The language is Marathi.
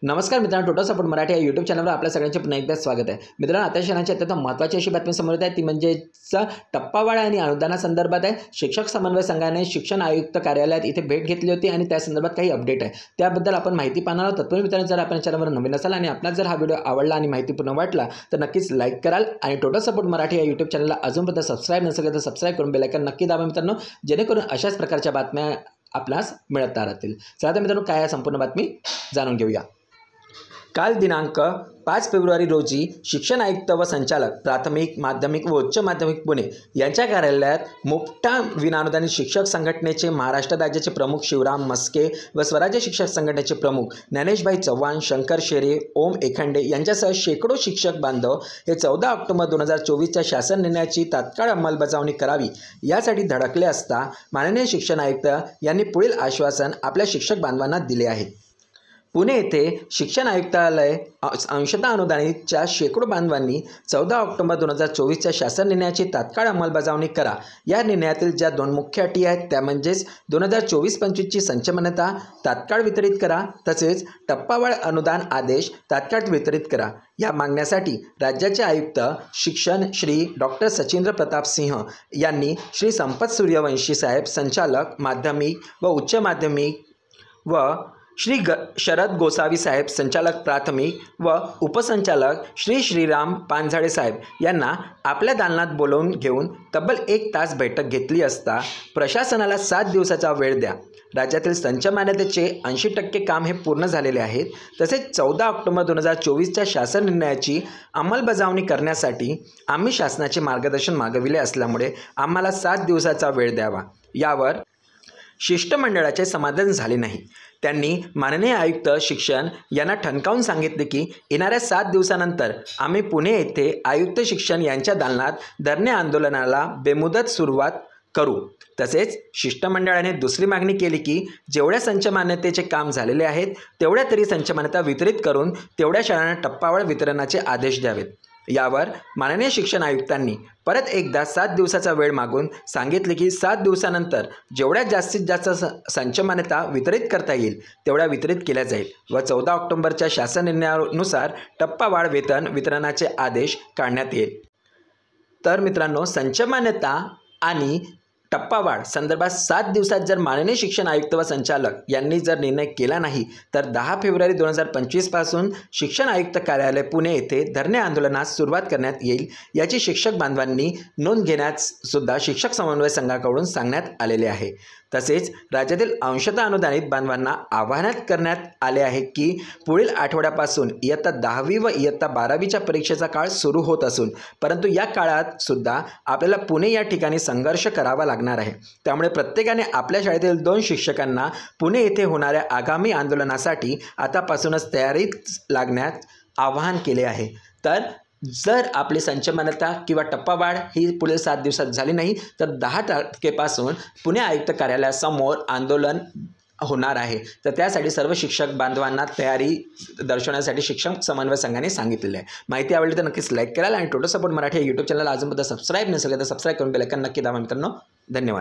नमस्कार मित्रांनो, टोटल सपोर्ट मराठी या यूट्यूब चॅनलवर आपल्या सगळ्यांचे पुन्हा एकदा स्वागत आहे। मित्रांनो, आता क्षणाची अत्यंत महत्त्वाची अशी बातमी समोर येत आहे, ती म्हणजे टप्पावाढ आणि अनुदानासंदर्भात आहे। शिक्षक समन्वय संघाने शिक्षण आयुक्त कार्यालयात इथे भेट घेतली होती आणि त्या संदर्भात काही अपडेट आहे, त्याबद्दल आपण माहिती पाहणार आहोत। तत्पूर्वी मित्रांनो, जर आपण चॅनलवर नवीन असाल आणि आपल्याला जर हा व्हिडिओ आवडला आणि माहितीपूर्ण वाटला तर नक्कीच लाईक कराल आणि टोटल सपोर्ट मराठी या यूट्यूब चॅनलला अजूनपर्यंत सबस्क्राईब नसेल तर सबस्क्राईब करून बेल आयकॉन नक्की दाबा मित्रांनो, जेणेकरून अशाच प्रकारच्या बातम्या आपल्यास मिळत राहतील। चला तर मित्रांनो, काय आहे संपूर्ण बातमी जाणून घेऊया। काल दिनांक 5 फेब्रुवारी रोजी शिक्षण आयुक्त व संचालक प्राथमिक माध्यमिक व उच्च माध्यमिक पुणे यांच्या कार्यालयात मुफ्टा विनाअनुदानित शिक्षक संघटनेचे महाराष्ट्र राज्याचे प्रमुख शिवराम मस्के व स्वराज्य शिक्षक संघटनेचे प्रमुख ज्ञानेशभाई चव्हाण, शंकर शेरे, ओम एखंडे यांच्यासह शेकडो शिक्षक बांधव हे 14 ऑक्टोबर 2024च्या शासन निर्णयाची तात्काळ अंमलबजावणी करावी यासाठी धडकले असता माननीय शिक्षण आयुक्त यांनी पुढील आश्वासन आपल्या शिक्षक बांधवांना दिले आहे। पुणे येथे शिक्षण आयुक्तालय अंशतः अनुदानितच्या शेकडो बांधवांनी 14 ऑक्टोबर 2024च्या शासन निर्णयाची तात्काळ अंमलबजावणी करा या निर्णयातील ज्या दोन मुख्य अटी आहेत त्या म्हणजेच 2024-25ची संचमान्यता तात्काळ वितरित करा तसेच टप्पावाढ अनुदान आदेश तात्काळ वितरित करा या मागण्यासाठी राज्याचे आयुक्त शिक्षण श्री डॉक्टर सचिंद्र प्रताप सिंह यांनी श्री संपत सूर्यवंशी साहेब संचालक माध्यमिक व उच्च माध्यमिक व श्री शरद गोसावी साहेब संचालक प्राथमिक व उपसंचालक श्री श्रीराम पानझाडे साहेब यांना आपल्या दालनात बोलावून घेऊन तब्बल 1 तास बैठक घेतली असता प्रशासनाला 7 दिवसाचा वेळ द्या। राज्यातील संचमान्यतेचे 80% काम हे पूर्ण झालेले आहेत। तसेच 14 ऑक्टोबर 2024च्या शासन निर्णयाची अंमलबजावणी करण्यासाठी आम्ही शासनाचे मार्गदर्शन मागविले असल्यामुळे आम्हाला 7 दिवसाचा वेळ द्यावा। यावर शिष्टमंडळाचे समाधान झाले नाही। त्यांनी माननीय आयुक्त शिक्षण यांना ठणकावून सांगितले की येणाऱ्या 7 दिवसानंतर आम्ही पुणे येथे आयुक्त शिक्षण यांच्या दालनात धरणे आंदोलनाला बेमुदत सुरुवात करू। तसेच शिष्टमंडळाने दुसरी मागणी केली की जेवढ्या संचमान्यतेचे काम झालेले आहेत तेवढ्या तरी संचमान्यता वितरित करून तेवढ्या शाळांना टप्पावाढ वितरणाचे आदेश द्यावेत। यावर माननीय शिक्षण आयुक्तांनी परत एकदा 7 दिवसाचा वेळ मागून सांगितले की 7 दिवसानंतर जेवढ्या जास्तीत जास्त संचमान्यता वितरित करता येईल तेवढ्या वितरित केल्या जाईल व 14 ऑक्टोबरच्या शासन निर्णयानुसार टप्पावाढ वेतन वितरणाचे आदेश काढण्यात येईल। तर मित्रांनो, संचमान्यता आणि टप्पावाढ संदर्भात 7 दिवसात जर माननीय शिक्षण आयुक्त व संचालक यांनी जर निर्णय केला नाही तर 10 फेब्रुवारी 2025 पासून शिक्षण आयुक्त कार्यालय पुणे येथे धरणे आंदोलनास सुरुवात करण्यात येईल याची शिक्षक बांधवांनी नोंद घेण्यास सुद्धा शिक्षक समन्वय संघाकडून सांगण्यात आलेले आहे। तसेच राज्यातील अंशतः अनुदानित बांधवांना आवाहन करण्यात आले आहे की पुढील आठवड्यापासून इयत्ता 10वी व इयत्ता 12वीच्या परीक्षेचा काळ सुरू होत असून परंतु या काळात सुद्धा आपल्याला पुणे या ठिकाणी संघर्ष करावा लागणार आहे। त्यामुळे प्रत्येकाने आपल्या शाळेतील 2 शिक्षकांना पुणे येथे होणाऱ्या आगामी आंदोलनासाठी आतापासूनच तयारीत लागण्यास आवाहन केले आहे। तर जर आपली संचमान्यता किंवा टप्पावाढ ही पुढील 7 दिवसात झाली नाही तर 10 तारखेपासून पुणे आयुक्त कार्यालयासमोर आंदोलन होणार आहे। तर त्यासाठी सर्व शिक्षक बांधवांना तयारी दर्शवण्यासाठी शिक्षक समन्वय संघाने सांगितलेले आहे। माहिती आवडली तर नक्कीच लाईक कराल आणि टोटल सपोर्ट मराठी या यूट्यूब चॅनलला अजूनपर्यंत सबस्क्राईब नसेल तर सबस्क्राईब करून बेल आयकॉन नक्की दाबा मित्रांनो। धन्यवाद।